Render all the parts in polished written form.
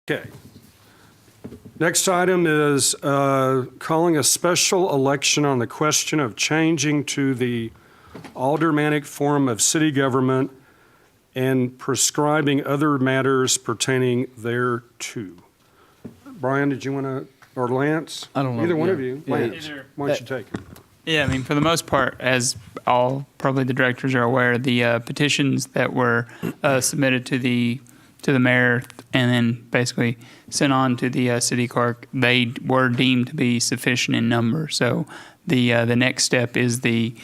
Okay. Next item is calling a special election on the question of changing to the Aldermanic form of city government and prescribing other matters pertaining thereto. Brian, did you want to, or Lance? I don't know. Either one Yeah. of you. Yeah. Lance, why don't you take it? Yeah, I mean, for the most part, as all probably the directors are aware, the petitions that were submitted to the mayor and then basically sent on to the city clerk, they were deemed to be sufficient in number. So the next step is the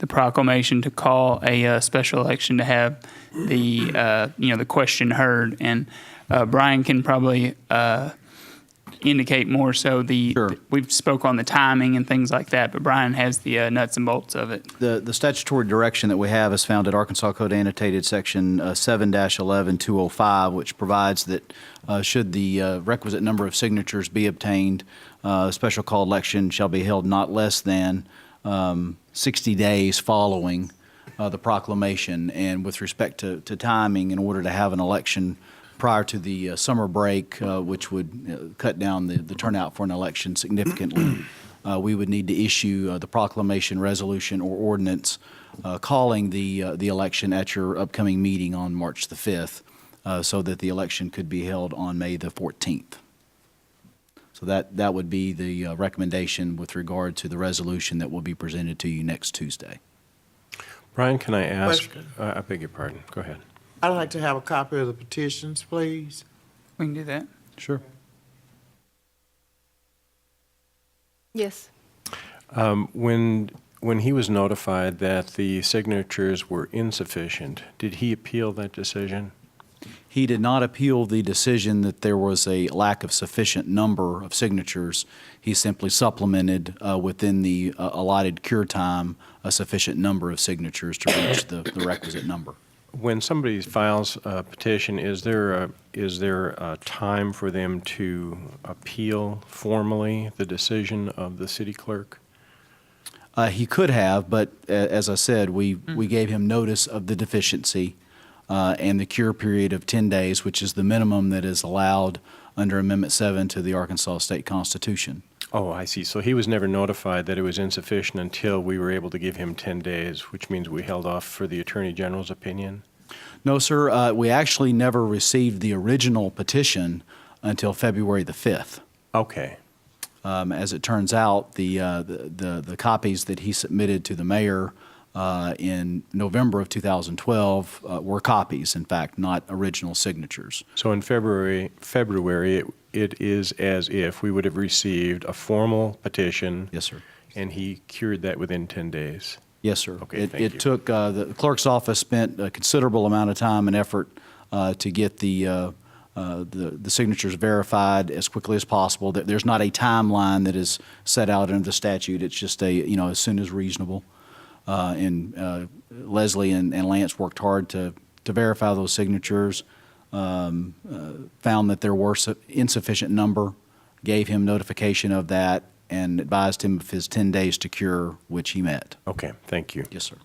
proclamation to call a special election to have the question heard, and Brian can probably indicate more so Sure. we've spoke on the timing and things like that, but Brian has the nuts and bolts of it. The statutory direction that we have is found at Arkansas Code Annotated Section 7-11-205, which provides that should the requisite number of signatures be obtained, a special call election shall be held not less than 60 days following the proclamation. And with respect to timing, in order to have an election prior to the summer break, which would cut down the turnout for an election significantly, we would need to issue the proclamation, resolution, or ordinance calling the election at your upcoming meeting on March the 5th, so that the election could be held on May the 14th. So that would be the recommendation with regard to the resolution that will be presented to you next Tuesday. Brian, can I ask? Question. I beg your pardon. Go ahead. I'd like to have a copy of the petitions, please. We can do that. Sure. Yes. When he was notified that the signatures were insufficient, did he appeal that decision? He did not appeal the decision that there was a lack of sufficient number of signatures. He simply supplemented within the allotted cure time a sufficient number of signatures to reach the requisite number. When somebody files a petition, is there a time for them to appeal formally the decision of the city clerk? He could have, but as I said, we gave him notice of the deficiency and the cure period of 10 days, which is the minimum that is allowed under Amendment 7 to the Arkansas State Constitution. Oh, I see. So he was never notified that it was insufficient until we were able to give him 10 days, which means we held off for the Attorney General's opinion? No, sir. We actually never received the original petition until February the 5th. Okay. As it turns out, the copies that he submitted to the mayor in November of 2012 were copies, in fact, not original signatures. So in February, it is as if we would have received a formal petition. Yes, sir. And he cured that within 10 days. Yes, sir. Okay, thank you. It took, the clerk's office spent a considerable amount of time and effort to get the signatures verified as quickly as possible. There's not a timeline that is set out under the statute. It's just as soon as reasonable. And Leslie and Lance worked hard to verify those signatures, found that there were insufficient number, gave him notification of that, and advised him of his 10 days to cure, which he met. Okay, thank you. Yes, sir.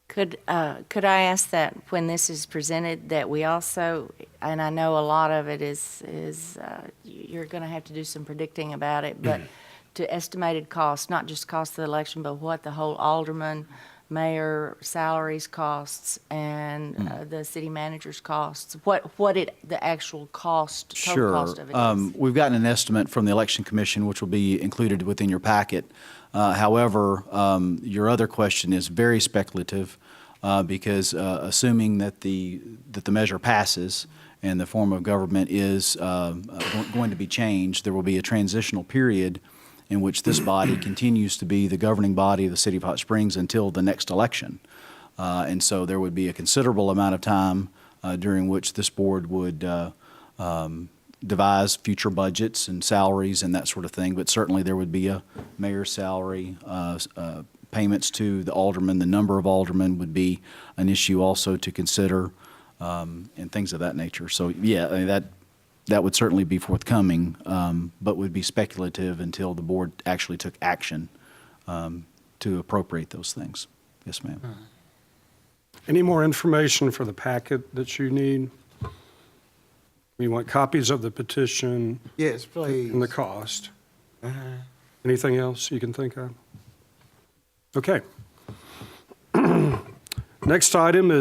Could I ask that when this is presented, that we also, and I know a lot of it is you're going to have to do some predicting about it, but to estimated cost, not just cost of the election, but what the whole alderman, mayor salaries costs, and the city manager's costs, the actual cost, total cost of it is. We've gotten an estimate from the Election Commission, which will be included within your packet. However, your other question is very speculative because assuming that the measure passes and the form of government is going to be changed, there will be a transitional period in which this body continues to be the governing body of the city of Hot Springs until the next election. And so there would be a considerable amount of time during which this board would devise future budgets and salaries and that sort of thing. But certainly there would be a mayor's salary, payments to the aldermen. The number of aldermen would be an issue also to consider, and things of that nature. So yeah, I mean, that would certainly be forthcoming, but would be speculative until the board actually took action to appropriate those things. Yes, ma'am. Any more information for the packet that you need? We want copies of the petition Yes, please. and the cost. Anything else you can think of? Okay. Next item is